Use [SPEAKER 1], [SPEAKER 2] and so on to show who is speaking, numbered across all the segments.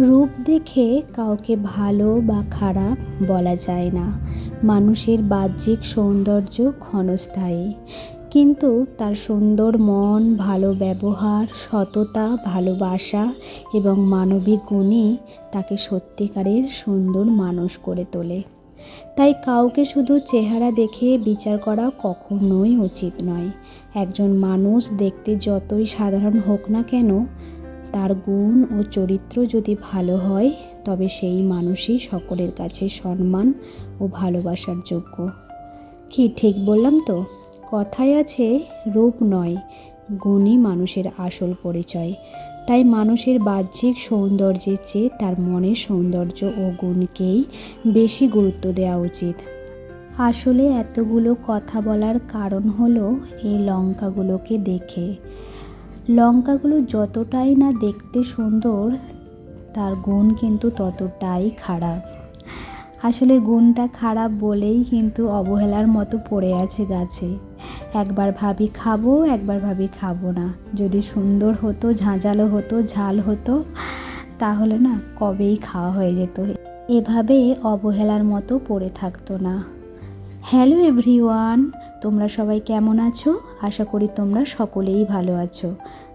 [SPEAKER 1] রূপ দেখে কাউকে ভালো বা খারাপ বলা যায় না। মানুষের বাহ্যিক সৌন্দর্য ক্ষণস্থায়ী, কিন্তু তার সুন্দর মন, ভালো ব্যবহার, সততা, ভালোবাসা এবং মানবিক গুণই তাকে সত্যিকারের সুন্দর মানুষ করে তোলে। তাই কাউকে শুধু চেহারা দেখে বিচার করা কখনোই উচিত নয়। একজন মানুষ দেখতে যতই সাধারণ হোক না কেন, তার গুণ ও চরিত্র যদি ভালো হয়, তবে সেই মানুষই সকলের কাছে সম্মান ও ভালোবাসার যোগ্য। কি ঠিক বললাম তো? কথায় আছে, রূপ নয়, গুণই মানুষের আসল পরিচয়। তাই মানুষের বাহ্যিক সৌন্দর্যের চেয়ে তার মনের সৌন্দর্য ও গুণকেই বেশি গুরুত্ব দেওয়া উচিত। আসলে এতগুলো কথা বলার কারণ হলো এই লঙ্কাগুলোকে দেখে। লঙ্কাগুলো যতটাই না দেখতে সুন্দর, তার গুণ কিন্তু ততটাই খারাপ। আসলে গুণটা খারাপ বলেই কিন্তু অবহেলার মতো পড়ে আছে গাছে। একবার ভাবি খাবো, একবার ভাবি খাবো না। যদি সুন্দর হতো, ঝাঁঝালো হতো, ঝাল হতো, তাহলে না কবেই খাওয়া হয়ে যেত। এভাবে অবহেলার মতো পড়ে থাকতো না। হ্যালো এভরিওয়ান, তোমরা সবাই কেমন আছো? আশা করি তোমরা সকলেই ভালো আছো।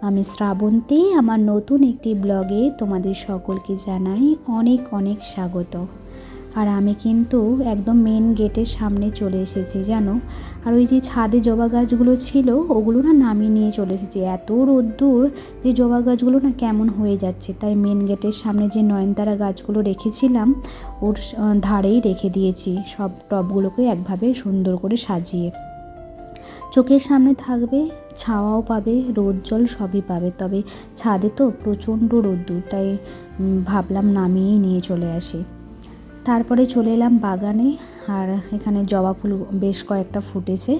[SPEAKER 1] আমি শ্রাবন্তী, আমার নতুন একটি ব্লগে তোমাদের সকলকে জানাই অনেক অনেক স্বাগত। আর আমি কিন্তু একদম মেন গেটের সামনে চলে এসেছি জানো। আর ওই যে ছাদে জবা গাছগুলো ছিল, ওগুলো না নামিয়ে নিয়ে চলে এসেছি। এত রোদ্দুর যে জবা গাছগুলো না কেমন হয়ে যাচ্ছে। তাই মেন গেটের সামনে যে নয়নতারা গাছগুলো রেখেছিলাম, ওর ধারেই রেখে দিয়েছি সব টবগুলোকে একভাবে সুন্দর করে সাজিয়ে। চোখের সামনে থাকবে, ছাওয়াও পাবে, রোদ জল সবই পাবে। তবে ছাদে তো প্রচণ্ড রোদ্দুর, তাই ভাবলাম নামিয়েই নিয়ে চলে আসি। তারপরে চলে এলাম বাগানে। আর এখানে জবা ফুল বেশ কয়েকটা ফুটেছে।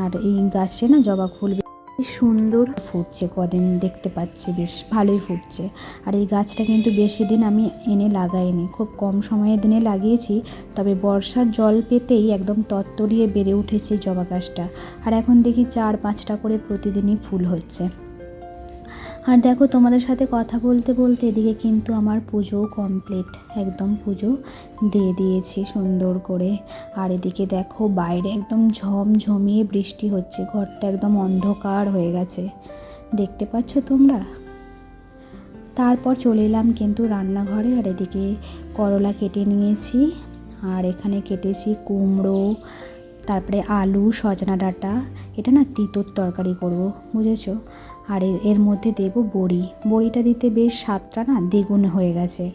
[SPEAKER 1] আর এই গাছে না জবা ফুল বেশ সুন্দর ফুটছে, কদিন দেখতে পাচ্ছি বেশ ভালোই ফুটছে। আর এই গাছটা কিন্তু বেশি দিন আমি এনে লাগাইনি, খুব কম সময়ের দিনে লাগিয়েছি। তবে বর্ষার জল পেতেই একদম তত্তরিয়ে বেড়ে উঠেছে জবা গাছটা। আর এখন দেখি 4-5টা করে প্রতিদিনই ফুল হচ্ছে। আর দেখো, তোমাদের সাথে কথা বলতে বলতে এদিকে কিন্তু আমার পুজোও কমপ্লিট, একদম পুজো দিয়ে দিয়েছি সুন্দর করে। আর এদিকে দেখো বাইরে একদম ঝমঝমিয়ে বৃষ্টি হচ্ছে, ঘরটা একদম অন্ধকার হয়ে গেছে, দেখতে পাচ্ছ তোমরা? তারপর চলে এলাম কিন্তু রান্নাঘরে। আর এদিকে করলা কেটে নিয়েছি, আর এখানে কেটেছি কুমড়ো, তারপরে আলু, সজনা ডাঁটা। এটা না তিতোর তরকারি করব, বুঝেছো? আর এর মধ্যে দেব বড়িটা দিতে বেশ স্বাদটা না দ্বিগুণ হয়ে গেছে,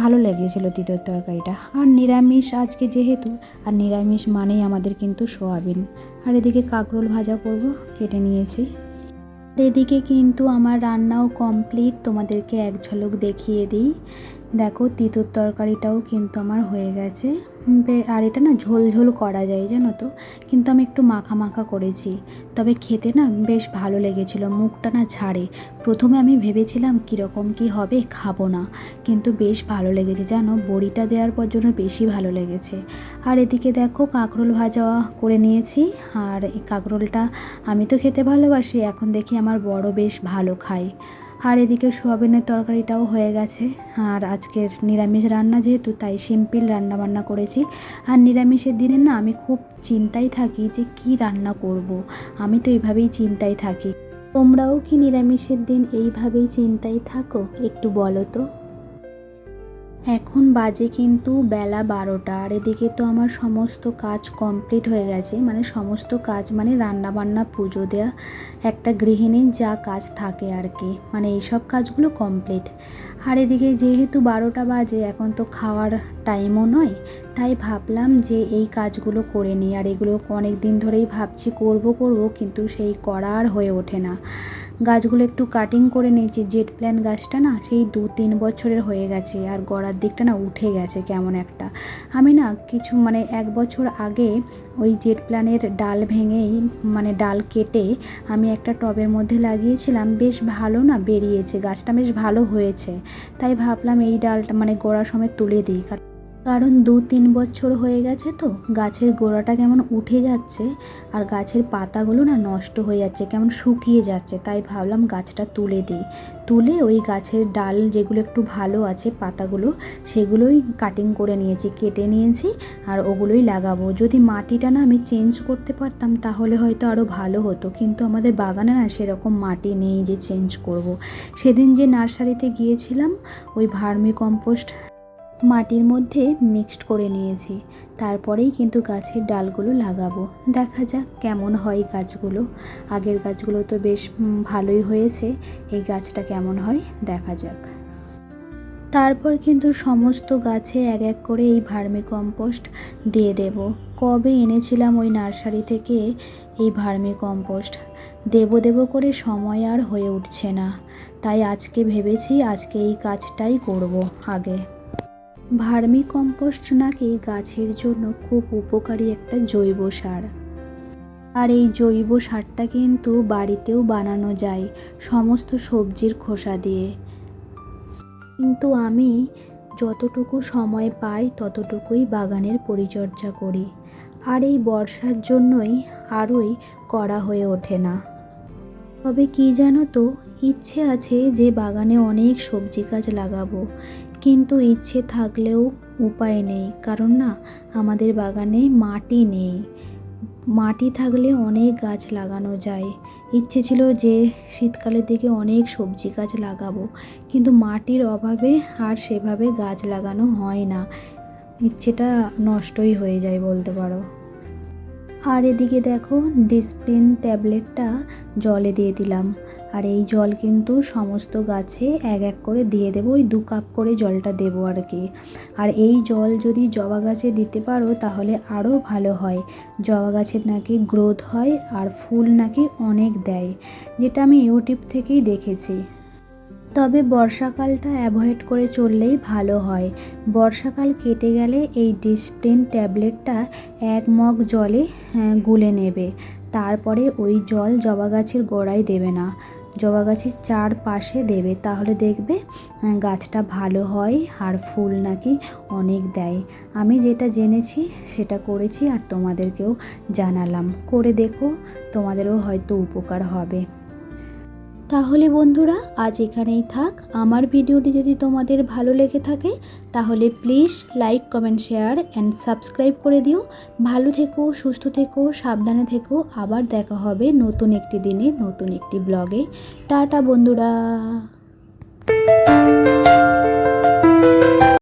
[SPEAKER 1] ভালো লেগেছিলো তিতোর তরকারিটা। আর নিরামিষ আজকে যেহেতু, আর নিরামিষ মানেই আমাদের কিন্তু সোয়াবিন। আর এদিকে কাঁকরোল ভাজা করব, কেটে নিয়েছি। এদিকে কিন্তু আমার রান্নাও কমপ্লিট, তোমাদেরকে এক ঝলক দেখিয়ে দিই। দেখো, তিতোর তরকারিটাও কিন্তু আমার হয়ে গেছে। আর এটা না ঝোল ঝোল করা যায় জানো তো, কিন্তু আমি একটু মাখা মাখা করেছি। তবে খেতে না বেশ ভালো লেগেছিলো, মুখটা না ছাড়ে। প্রথমে আমি ভেবেছিলাম কীরকম কী হবে, খাবো না, কিন্তু বেশ ভালো লেগেছে জানো। বড়িটা দেওয়ার পর জন্য বেশি ভালো লেগেছে। আর এদিকে দেখো কাঁকরোল ভাজা করে নিয়েছি। আর এই কাঁকরোলটা আমি তো খেতে ভালোবাসি, এখন দেখি আমার বড় বেশ ভালো খায়। আর এদিকে সোয়াবিনের তরকারিটাও হয়ে গেছে। আর আজকের নিরামিষ রান্না যেহেতু, তাই সিম্পল রান্না বান্না করেছি। আর নিরামিষের দিনে না আমি খুব চিন্তায় থাকি যে কি রান্না করব। আমি তো এইভাবেই চিন্তায় থাকি। তোমরাও কি নিরামিষের দিন এইভাবেই চিন্তায় থাকো? একটু বলো তো। এখন বাজে কিন্তু বেলা 12টা। আর এদিকে তো আমার সমস্ত কাজ কমপ্লিট হয়ে গেছে, মানে সমস্ত কাজ মানে রান্না বান্না, পুজো দেওয়া, একটা গৃহিণীর যা কাজ থাকে আর কি, মানে এইসব কাজগুলো কমপ্লিট। আর এদিকে যেহেতু 12টা বাজে, এখন তো খাওয়ার টাইমও নয়, তাই ভাবলাম যে এই কাজগুলো করে নিই। আর এগুলো অনেক দিন ধরেই ভাবছি করব কিন্তু সেই করা আর হয়ে ওঠে না। গাছগুলো একটু কাটিং করে নিয়েছি। জেট প্ল্যান গাছটা না সেই 2-3 বছরের হয়ে গেছে, আর গোড়ার দিকটা না উঠে গেছে কেমন একটা। আমি না কিছু মানে 1 বছর আগে ওই জেট প্ল্যানের ডাল ভেঙেই, মানে ডাল কেটে আমি একটা টবের মধ্যে লাগিয়েছিলাম, বেশ ভালো না বেরিয়েছে, গাছটা বেশ ভালো হয়েছে। তাই ভাবলাম এই ডালটা মানে গোড়া সমেত তুলে দিই। কারণ 2-3 বছর হয়ে গেছে তো গাছের গোড়াটা কেমন উঠে যাচ্ছে আর গাছের পাতাগুলো না নষ্ট হয়ে যাচ্ছে, কেমন শুকিয়ে যাচ্ছে। তাই ভাবলাম গাছটা তুলে দিই, তুলে ওই গাছের ডাল যেগুলো একটু ভালো আছে পাতাগুলো সেগুলোই কাটিং করে নিয়েছি, কেটে নিয়েছি আর ওগুলোই লাগাবো। যদি মাটিটা না আমি চেঞ্জ করতে পারতাম তাহলে হয়তো আরও ভালো হতো, কিন্তু আমাদের বাগানে না সেরকম মাটি নেই যে চেঞ্জ করব। সেদিন যে নার্সারিতে গিয়েছিলাম ওই ভার্মি কম্পোস্ট মাটির মধ্যে মিক্সড করে নিয়েছি, তারপরেই কিন্তু গাছের ডালগুলো লাগাবো। দেখা যাক কেমন হয় গাছগুলো। আগের গাছগুলো তো বেশ ভালোই হয়েছে, এই গাছটা কেমন হয় দেখা যাক। তারপর কিন্তু সমস্ত গাছে এক এক করে এই ভার্মি কম্পোস্ট দিয়ে দেব। কবে এনেছিলাম ওই নার্সারি থেকে এই ভার্মি কম্পোস্ট, দেবো করে সময় আর হয়ে উঠছে না, তাই আজকে ভেবেছি আজকে এই কাজটাই করব আগে। ভার্মি কম্পোস্ট নাকি গাছের জন্য খুব উপকারী একটা জৈব সার, আর এই জৈব সারটা কিন্তু বাড়িতেও বানানো যায় সমস্ত সবজির খোসা দিয়ে। কিন্তু আমি যতটুকু সময় পাই ততটুকুই বাগানের পরিচর্যা করি, আর এই বর্ষার জন্যই আরোই করা হয়ে ওঠে না। তবে কি জানো তো, ইচ্ছে আছে যে বাগানে অনেক সবজি গাছ লাগাবো, কিন্তু ইচ্ছে থাকলেও উপায় নেই, কারণ না আমাদের বাগানে মাটি নেই। মাটি থাকলে অনেক গাছ লাগানো যায়। ইচ্ছে ছিল যে শীতকালের দিকে অনেক সবজি গাছ লাগাবো, কিন্তু মাটির অভাবে আর সেভাবে গাছ লাগানো হয় না, ইচ্ছেটা নষ্টই হয়ে যায় বলতে পারো। আর এদিকে দেখো ডিসপ্রিন ট্যাবলেটটা জলে দিয়ে দিলাম, আর এই জল কিন্তু সমস্ত গাছে এক এক করে দিয়ে দেবো, ওই 2 কাপ করে জলটা দেবো আর কি। আর এই জল যদি জবা গাছে দিতে পারো তাহলে আরও ভালো হয়, জবা গাছের নাকি গ্রোথ হয় আর ফুল নাকি অনেক দেয়, যেটা আমি ইউটিউব থেকেই দেখেছি। তবে বর্ষাকালটা অ্যাভয়েড করে চললেই ভালো হয়। বর্ষাকাল কেটে গেলে এই ডিসপ্রিন ট্যাবলেটটা 1 মগ জলে গুলে নেবে, তারপরে ওই জল জবা গাছের গোড়ায় দেবে না, জবা গাছের চারপাশে দেবে, তাহলে দেখবে গাছটা ভালো হয় আর ফুল নাকি অনেক দেয়। আমি যেটা জেনেছি সেটা করেছি আর তোমাদেরকেও জানালাম, করে দেখো তোমাদেরও হয়তো উপকার হবে। তাহলে বন্ধুরা আজ এখানেই থাক। আমার ভিডিওটি যদি তোমাদের ভালো লেগে থাকে তাহলে please like, comment, share and subscribe করে দিও। ভালো থেকো, সুস্থ থেকো, সাবধানে থেকো। আবার দেখা হবে নতুন একটি দিনে নতুন একটি ব্লগে। টাটা বন্ধুরা।